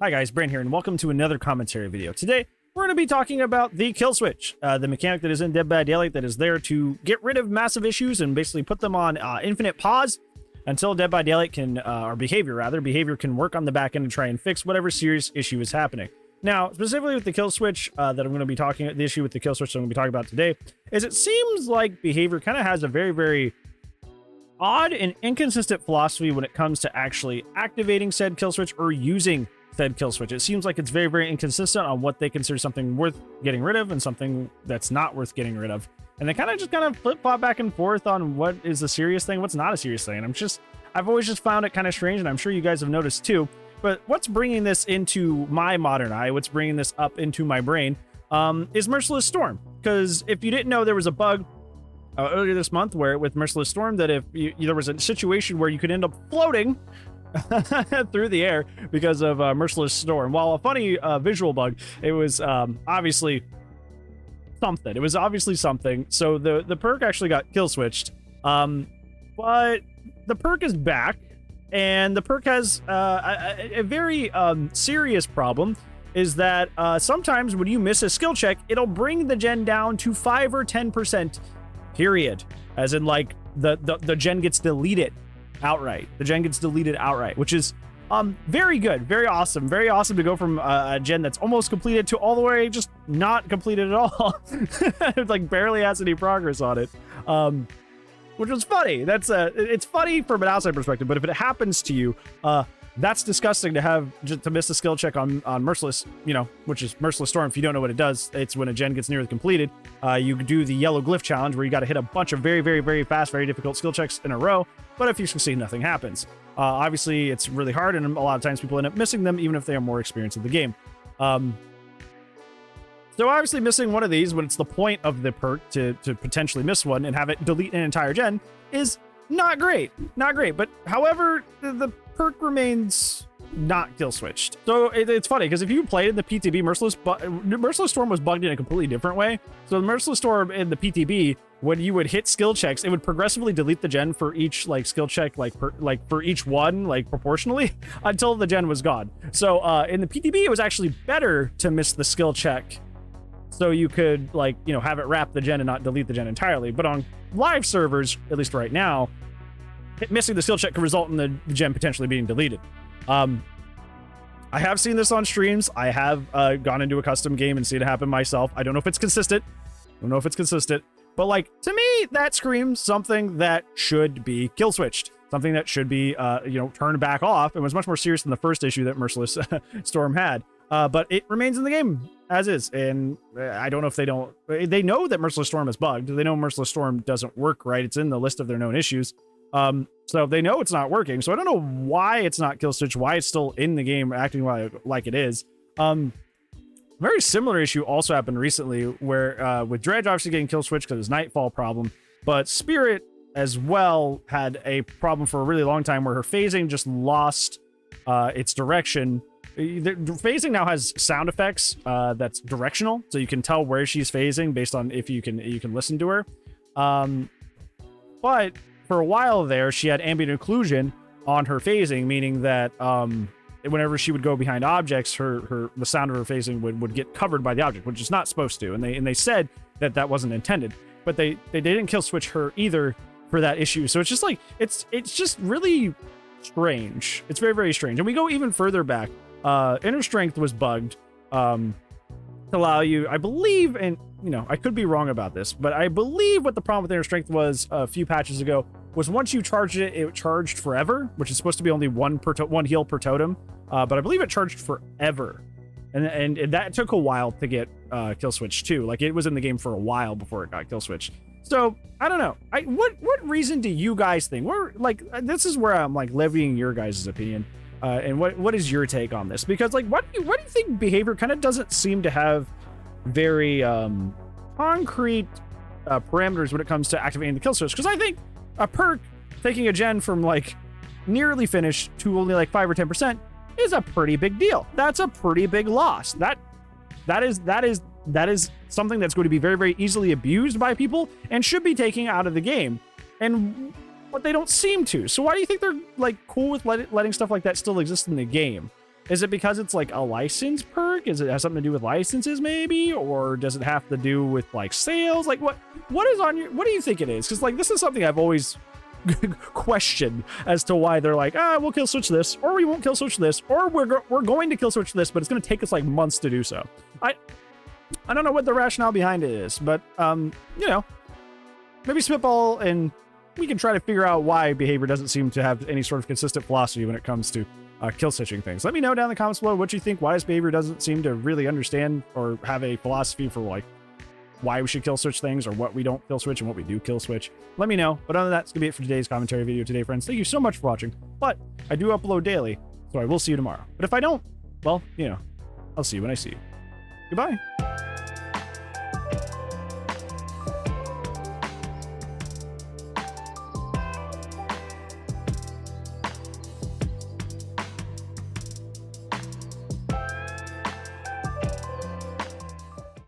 Hi guys, Brand here, and welcome to another commentary video. Today, we're going to be talking about the kill switch, the mechanic that is in Dead by Daylight that is there to get rid of massive issues and basically put them on infinite pause until Dead by Daylight can, or behavior can work on the back end and try and fix whatever serious issue is happening. Now, specifically with the kill switch that I'm going to be talking, the issue with the kill switch that I'm going to be talking about today, is it seems like behavior kind of has a very odd and inconsistent philosophy when it comes to actually activating said kill switch or using said kill switch. It seems like it's very inconsistent on what they consider something worth getting rid of and something that's not worth getting rid of. And they kind of flip-flop back and forth on what is a serious thing, what's not a serious thing. And I've always just found it kind of strange, and I'm sure you guys have noticed too. But what's bringing this into my modern eye, what's bringing this up into my brain, is Merciless Storm. Because if you didn't know, there was a bug earlier this month where with Merciless Storm that if there was a situation where you could end up floating through the air because of Merciless Storm. While a funny visual bug, it was obviously something. It was obviously something. So the perk actually got kill switched. But the perk is back, and the perk has a very serious problem. Is that sometimes when you miss a skill check, it'll bring the gen down to 5 or 10%. Period. As in, like, the gen gets deleted outright. The gen gets deleted outright, which is very good, very awesome to go from a gen that's almost completed to all the way just not completed at all. It like barely has any progress on it, which was funny. It's funny from an outside perspective, but if it happens to you, that's disgusting to miss a skill check on Merciless, which is Merciless Storm. If you don't know what it does, it's when a gen gets nearly completed. You do the yellow glyph challenge where you got to hit a bunch of very fast, very difficult skill checks in a row. But if you succeed, nothing happens. Obviously, it's really hard, and a lot of times people end up missing them, even if they are more experienced in the game. So obviously missing one of these when it's the point of the perk to potentially miss one and have it delete an entire gen is not great. But however, the perk remains not kill switched. So it's funny because if you played in the PTB, Merciless Storm was bugged in a completely different way. So the Merciless Storm in the PTB, when you would hit skill checks, it would progressively delete the gen for each skill check, for each one, proportionally, until the gen was gone. So in the PTB, it was actually better to miss the skill check, so you could have it wrap the gen and not delete the gen entirely. But on live servers, at least right now, missing the skill check can result in the gen potentially being deleted. I have seen this on streams. I have gone into a custom game and seen it happen myself. I don't know if it's consistent. But to me, that screams something that should be kill switched. Something that should be, turned back off. It was much more serious than the first issue that Merciless Storm had. But it remains in the game as is. And I don't know if they know that Merciless Storm is bugged. They know Merciless Storm doesn't work right. It's in the list of their known issues. So they know it's not working. So I don't know why it's not kill switch, why it's still in the game acting like it is. Very similar issue also happened recently where with Dredge obviously getting kill switch because of his Nightfall problem, but Spirit as well had a problem for a really long time where her phasing just lost its direction. The phasing now has sound effects that's directional, so you can tell where she's phasing based on if you can listen to her. But for a while there, she had ambient occlusion on her phasing, meaning that whenever she would go behind objects, the sound of her phasing would get covered by the object, which is not supposed to. And they said that wasn't intended, but they didn't kill switch her either for that issue. So it's just it's just really strange. It's very strange. And we go even further back. Inner Strength was bugged to allow you, I believe, and I could be wrong about this, but I believe what the problem with Inner Strength was a few patches ago was once you charged it, it charged forever, which is supposed to be only one heal per totem. But I believe it charged forever. And that took a while to get kill switch too. It was in the game for a while before it got kill switch. So I don't know. What reason do you guys think? This is where I'm levying your guys' opinion. And what is your take on this? Because what do you think behavior kind of doesn't seem to have very concrete parameters when it comes to activating the kill switch? Because I think a perk taking a gen from nearly finished to only 5 or 10% is a pretty big deal. That's a pretty big loss. That is something that's going to be very easily abused by people and should be taken out of the game. And but they don't seem to. So why do you think they're cool with letting stuff like that still exist in the game? Is it because it's like a license perk? Is it have something to do with licenses maybe? Or does it have to do with like sales? Like what do you think it is? Because like this is something I've always questioned as to why they're like, we'll kill switch this, or we won't kill switch this, or we're going to kill switch this, but it's going to take us like months to do so. I don't know what the rationale behind it is, but you know, maybe spitball and we can try to figure out why behavior doesn't seem to have any sort of consistent philosophy when it comes to kill switching things. Let me know down in the comments below what you think. Why this behavior doesn't seem to really understand or have a philosophy for like why we should kill switch things, or what we don't kill switch and what we do kill switch. Let me know. But other than that, it's gonna be it for today's commentary video today, friends. Thank you so much for watching. But I do upload daily, so I will see you tomorrow. But if I don't, well, you know, I'll see you when I see you. Goodbye.